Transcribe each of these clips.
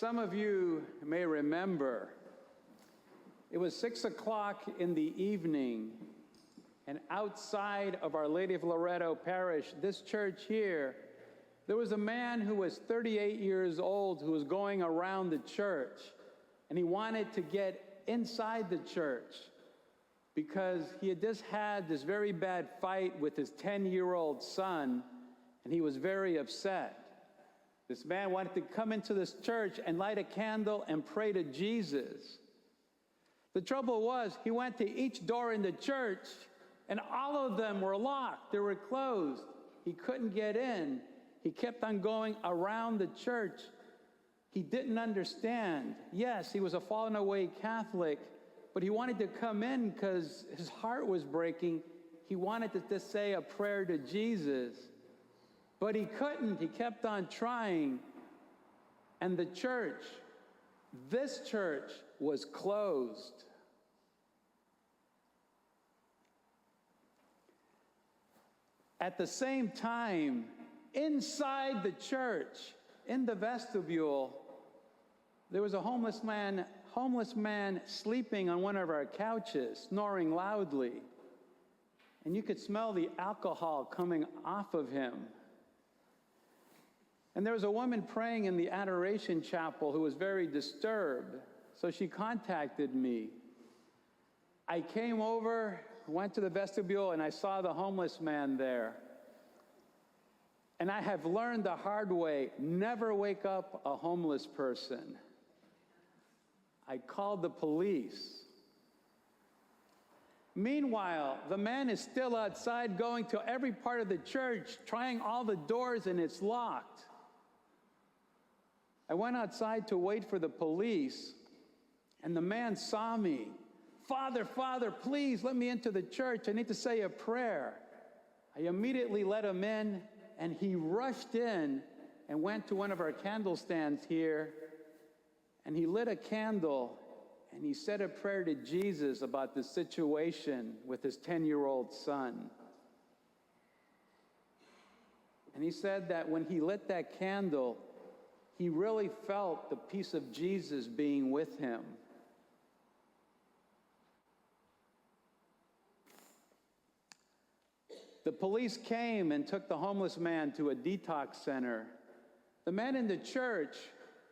Some of you may remember it was 6 o'clock in the evening, and outside of Our Lady of Loretto Parish, this church here, there was a man who was 38 years old who was going around the church, and he wanted to get inside the church because he had just had this very bad fight with his 10-year-old son, and he was very upset. This man wanted to come into this church and light a candle and pray to Jesus. The trouble was, he went to each door in the church, and all of them were locked. They were closed. He couldn't get in. He kept on going around the church. He didn't understand. Yes, he was a fallen away Catholic, but he wanted to come in because his heart was breaking. He wanted to just say a prayer to Jesus. But he couldn't. He kept on trying. And the church, this church, was closed. At the same time, inside the church, in the vestibule, there was a homeless man sleeping on one of our couches, snoring loudly. And you could smell the alcohol coming off of him. And there was a woman praying in the Adoration Chapel who was very disturbed, so she contacted me. I came over, went to the vestibule, and I saw the homeless man there. And I have learned the hard way, never wake up a homeless person. I called the police. Meanwhile, the man is still outside going to every part of the church, trying all the doors, and it's locked. I went outside to wait for the police, and the man saw me. Father, please let me into the church. I need to say a prayer. I immediately let him in, and he rushed in and went to one of our candle stands here, and he lit a candle, and he said a prayer to Jesus about the situation with his 10-year-old son. And he said that when he lit that candle, he really felt the peace of Jesus being with him. The police came and took the homeless man to a detox center. The man in the church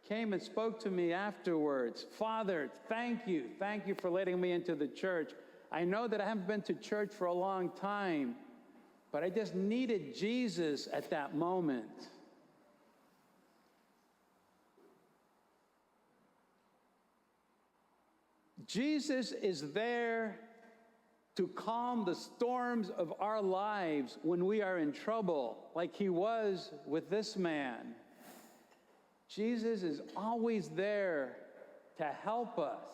came and spoke to me afterwards. Father, thank you. Thank you for letting me into the church. I know that I haven't been to church for a long time, but I just needed Jesus at that moment. Jesus is there to calm the storms of our lives when we are in trouble, like he was with this man. Jesus is always there to help us.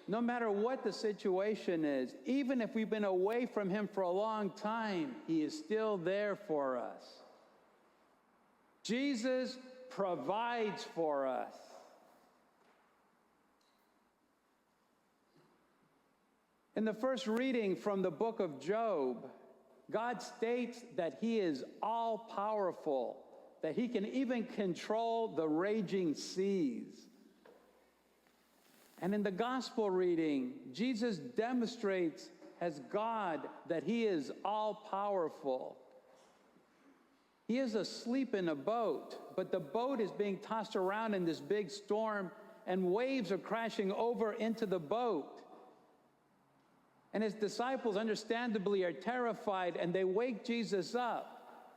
No matter what the situation is, even if we've been away from him for a long time, he is still there for us. Jesus provides for us. In the first reading from the book of Job, God states that he is all-powerful, that he can even control the raging seas. And in the gospel reading, Jesus demonstrates as God that he is all-powerful. He is asleep in a boat, but the boat is being tossed around in this big storm, and waves are crashing over into the boat. And his disciples understandably are terrified, and they wake Jesus up.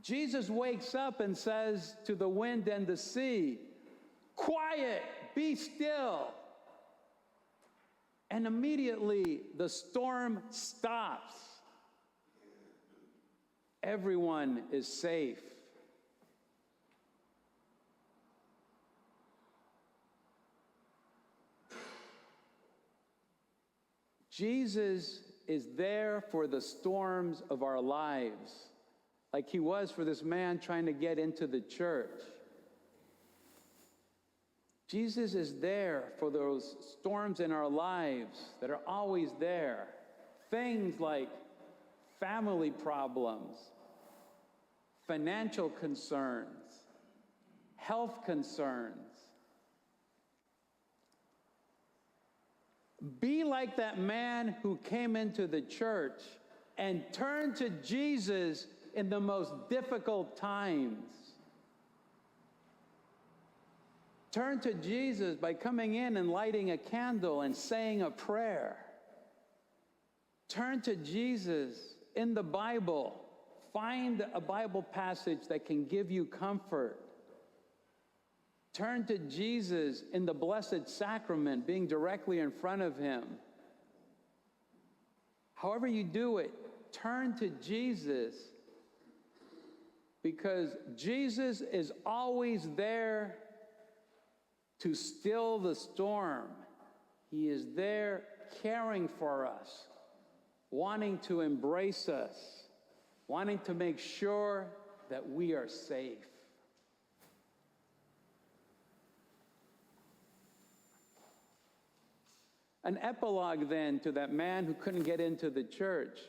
Jesus wakes up and says to the wind and the sea, "Quiet, be still." And immediately the storm stops. Everyone is safe. Jesus is there for the storms of our lives, like he was for this man trying to get into the church. Jesus is there for those storms in our lives that are always there. Things like family problems, financial concerns, health concerns. Be like that man who came into the church and turned to Jesus in the most difficult times. Turn to Jesus by coming in and lighting a candle and saying a prayer. Turn to Jesus in the Bible. Find a Bible passage that can give you comfort. Turn to Jesus in the Blessed Sacrament, being directly in front of him. However you do it, turn to Jesus, because Jesus is always there to still the storm. He is there caring for us, wanting to embrace us, wanting to make sure that we are safe. An epilogue then to that man who couldn't get into the church.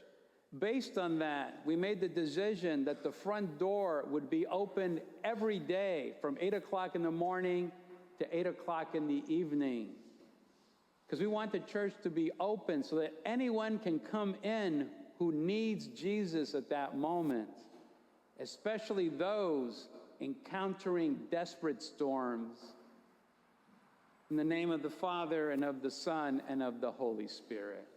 Based on that, we made the decision that the front door would be open every day from 8 o'clock in the morning to 8 o'clock in the evening. Because we want the church to be open so that anyone can come in who needs Jesus at that moment, especially those encountering desperate storms. In the name of the Father, and of the Son, and of the Holy Spirit.